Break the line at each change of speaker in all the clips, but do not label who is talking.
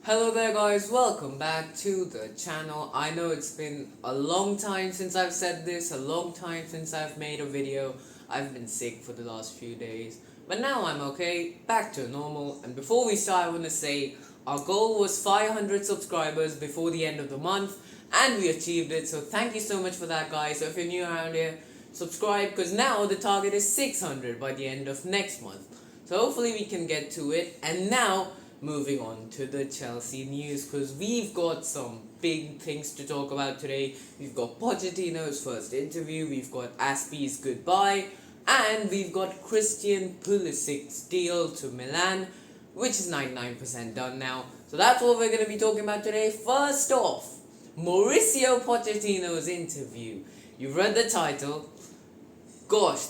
Hello there guys, welcome back to the channel. I know it's been a long time since I've said this, a long time since I've made a video. I've been sick for the last few days, but now I'm okay, back to normal. And before we start, I want to say our goal was 500 subscribers before the end of the month, and we achieved it, so thank you so much for that guys. So if you're new around here, subscribe, because now the target is 600 by the end of next month. So hopefully we can get to it. And now moving on to the Chelsea news, because we've got some big things to talk about today. We've got Pochettino's first interview, we've got Azpi'S goodbye, and we've got Christian Pulisic's deal to Milan, which is 99% done now. So that's what we're going to be talking about today. First off, Mauricio Pochettino's interview. You've read the title. Gosh,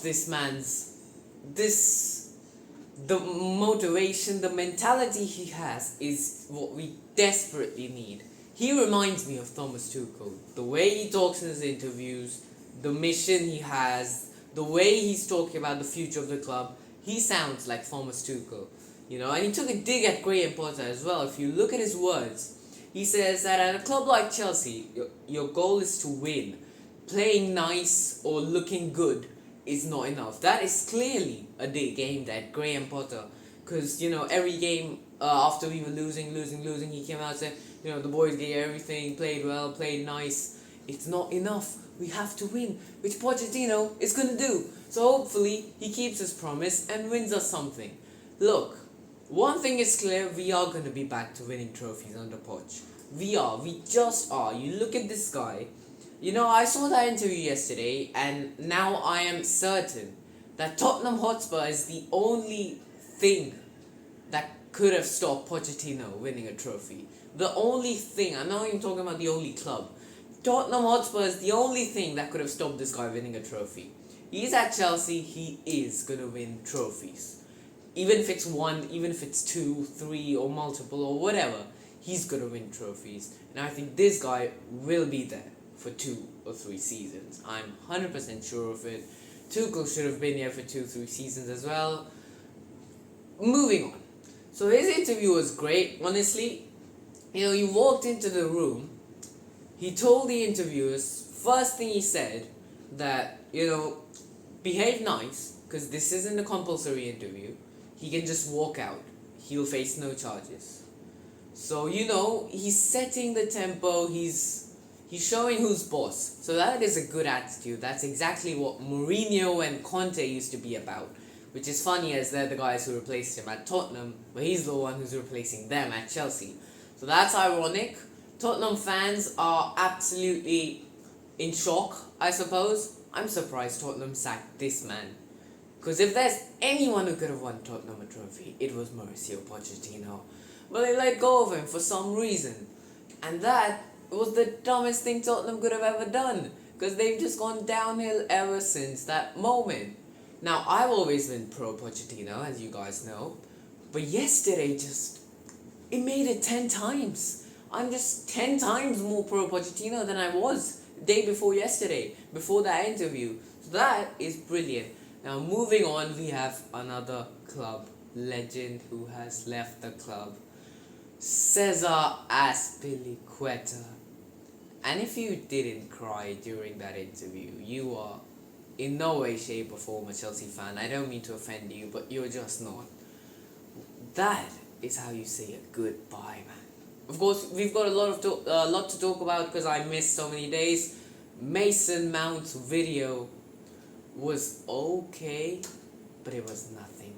the motivation, the mentality he has is what we desperately need. He reminds me of Thomas Tuchel. The way he talks in his interviews, the mission he has, the way he's talking about the future of the club, he sounds like Thomas Tuchel. And he took a dig at Graham Potter as well. If you look at his words, he says that at a club like Chelsea, your goal is to win. Playing nice or looking good is not enough. That is clearly a dig aimed at Graham Potter, because every game after we were losing, he came out and said, the boys gave everything, played well, played nice. It's not enough. We have to win, which Pochettino is gonna do. So hopefully he keeps his promise and wins us something. Look, one thing is clear: we are gonna be back to winning trophies under Poch. We just are. You look at this guy. I saw that interview yesterday, and now I am certain that Tottenham Hotspur is the only thing that could have stopped Pochettino winning a trophy. The only thing, I'm not even talking about the only club. Tottenham Hotspur is the only thing that could have stopped this guy winning a trophy. He's at Chelsea, he is going to win trophies. Even if it's one, even if it's two, three, or multiple, or whatever, he's going to win trophies. And I think this guy will be there for 2 or 3 seasons. I'm 100% sure of it. Tuchel should have been here for 2-3 seasons as well. Moving on. So his interview was great, honestly. He walked into the room. He told the interviewers, first thing he said, that, behave nice, because this isn't a compulsory interview. He can just walk out. He'll face no charges. So, he's setting the tempo, He's showing who's boss. So that is a good attitude. That's exactly what Mourinho and Conte used to be about. Which is funny, as they're the guys who replaced him at Tottenham, but he's the one who's replacing them at Chelsea. So that's ironic. Tottenham fans are absolutely in shock, I suppose. I'm surprised Tottenham sacked this man. Because if there's anyone who could have won Tottenham a trophy, it was Mauricio Pochettino. But they let go of him for some reason. And that was the dumbest thing Tottenham could have ever done, because they've just gone downhill ever since that moment. Now, I've always been pro Pochettino, as you guys know, but yesterday it made it 10 times. I'm just 10 times more pro Pochettino than I was the day before yesterday, before that interview. So that is brilliant. Now, moving on, we have another club legend who has left the club, Cesar Azpilicueta. And if you didn't cry during that interview, you are in no way, shape or form a Chelsea fan. I don't mean to offend you, but you're just not. That is how you say a goodbye, man. Of course, we've got a lot to talk about, because I missed so many days. Mason Mount's video was okay, but it was nothing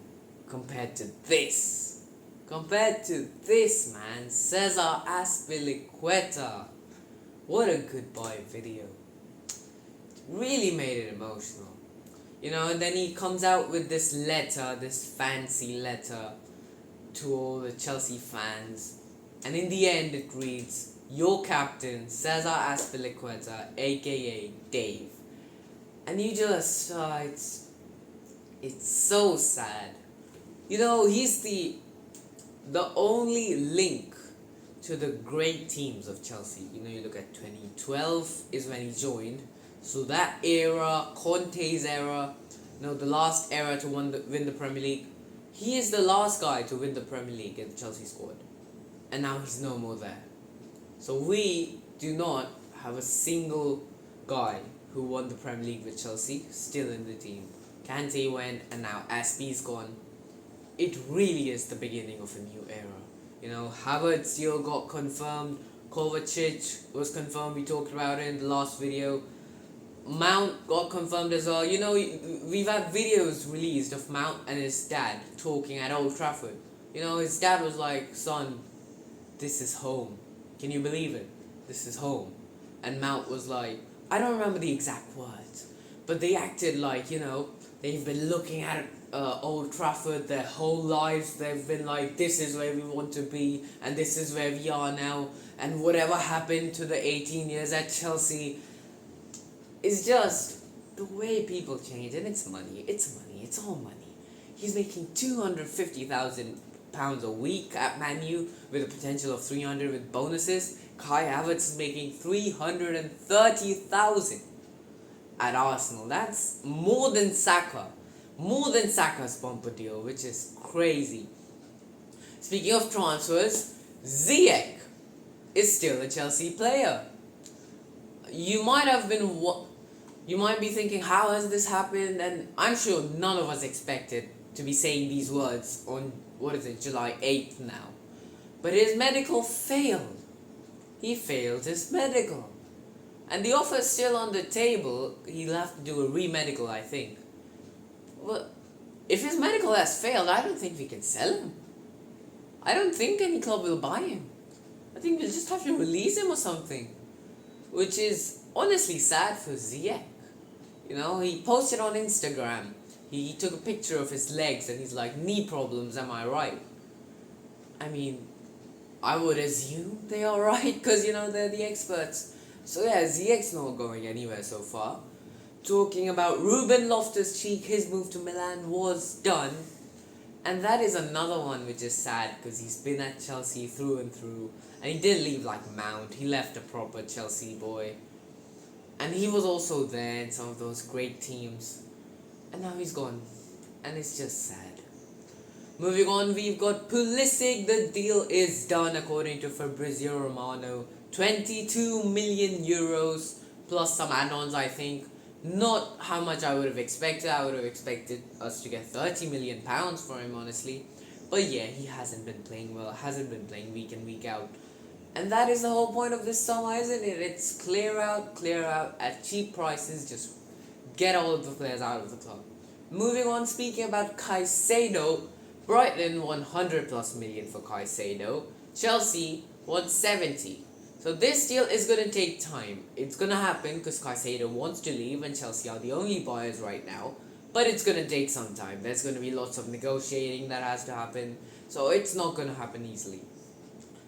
compared to this. Compared to this, man. Cesar Azpilicueta. What a goodbye video. It really made it emotional. And then he comes out with this letter, this fancy letter to all the Chelsea fans. And in the end it reads, "Your captain, Cesar Azpilicueta, aka Dave." And you just, it's so sad. He's the only link to the great teams of Chelsea. You look at 2012 is when he joined. So that era, Conte's era, the last era to win the Premier League, he is the last guy to win the Premier League in the Chelsea squad. and now he's no more there. So we do not have a single guy who won the Premier League with Chelsea still in the team. Kante went, and now Azpi'S gone. It really is the beginning of a new era. You know, Havertz deal got confirmed. Kovacic was confirmed. We talked about it in the last video. Mount got confirmed as well. You know, we've had videos released of Mount and his dad talking at Old Trafford. You know, his dad was like, "Son, this is home. Can you believe it? This is home." And Mount was like, I don't remember the exact words, but they acted like, you know, they've been looking at Old Trafford their whole lives. They've been like, this is where we want to be, and this is where we are now, and whatever happened to the 18 years at Chelsea is just the way people change. And it's money, it's all money. He's making £250,000 a week at Man U with a potential of 300 with bonuses. Kai Havertz is making 330,000 at Arsenal. That's more than Saka. More than Saka's bumper deal, which is crazy. Speaking of transfers, Ziyech is still a Chelsea player. You might be thinking, how has this happened? And I'm sure none of us expected to be saying these words on, July 8th now. But his medical failed. He failed his medical. And the offer is still on the table. He'll have to do a re-medical, I think. Well, if his medical has failed, I don't think we can sell him. I don't think any club will buy him. I think we'll just have to release him or something. Which is honestly sad for Ziyech. You know, he posted on Instagram. He took a picture of his legs and he's like, knee problems, am I right? I mean, I would assume they are right because, you know, they're the experts. So yeah, Ziyech's not going anywhere so far. Talking about Ruben Loftus-Cheek, his move to Milan was done. And that is another one which is sad because he's been at Chelsea through and through. And he didn't leave like Mount. He left a proper Chelsea boy. And he was also there in some of those great teams. And now he's gone. And it's just sad. Moving on, we've got Pulisic. The deal is done according to Fabrizio Romano. 22 million euros plus some add-ons, I think. Not how much I would have expected. I would have expected us to get 30 million pounds for him, honestly. But yeah, he hasn't been playing well. Hasn't been playing week in, week out. And that is the whole point of this summer, isn't it? It's clear out at cheap prices. Just get all of the players out of the club. Moving on, speaking about Caicedo. Brighton 100 plus million for Caicedo. Chelsea 170. So this deal is going to take time. It's going to happen because Caicedo wants to leave and Chelsea are the only buyers right now. But it's going to take some time. There's going to be lots of negotiating that has to happen. So it's not going to happen easily.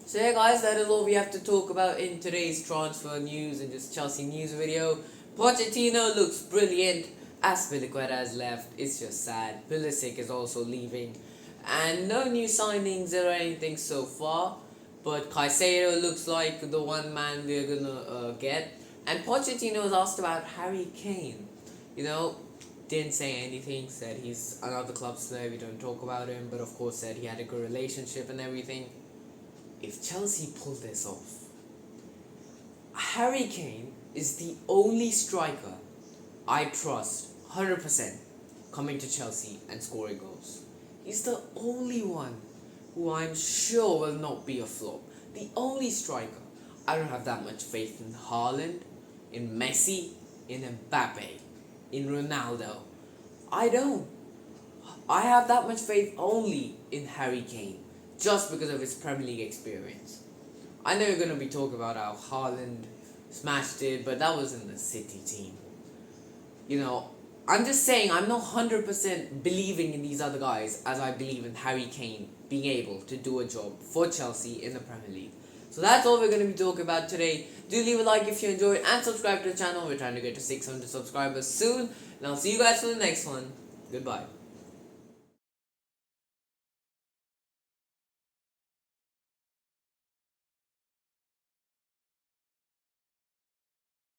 So yeah guys, that is all we have to talk about in today's transfer news and just Chelsea news video. Pochettino looks brilliant. Azpi'S has left. It's just sad. Pulisic is also leaving. And no new signings or anything so far. But Caicedo looks like the one man we're gonna get. And Pochettino was asked about Harry Kane. You know, didn't say anything. Said he's another club player. We don't talk about him. But of course said he had a good relationship and everything. If Chelsea pull this off, Harry Kane is the only striker I trust 100% coming to Chelsea and scoring goals. He's the only one who I'm sure will not be a flop. The only striker. I don't have that much faith in Haaland, in Messi, in Mbappe, in Ronaldo. I don't. I have that much faith only in Harry Kane, just because of his Premier League experience. I know you're going to be talking about how Haaland smashed it, but that was in the City team. You know, I'm just saying I'm not 100% believing in these other guys as I believe in Harry Kane being able to do a job for Chelsea in the Premier League. So that's all we're going to be talking about today. Do leave a like if you enjoyed and subscribe to the channel. We're trying to get to 600 subscribers soon. And I'll see you guys for the next one. Goodbye.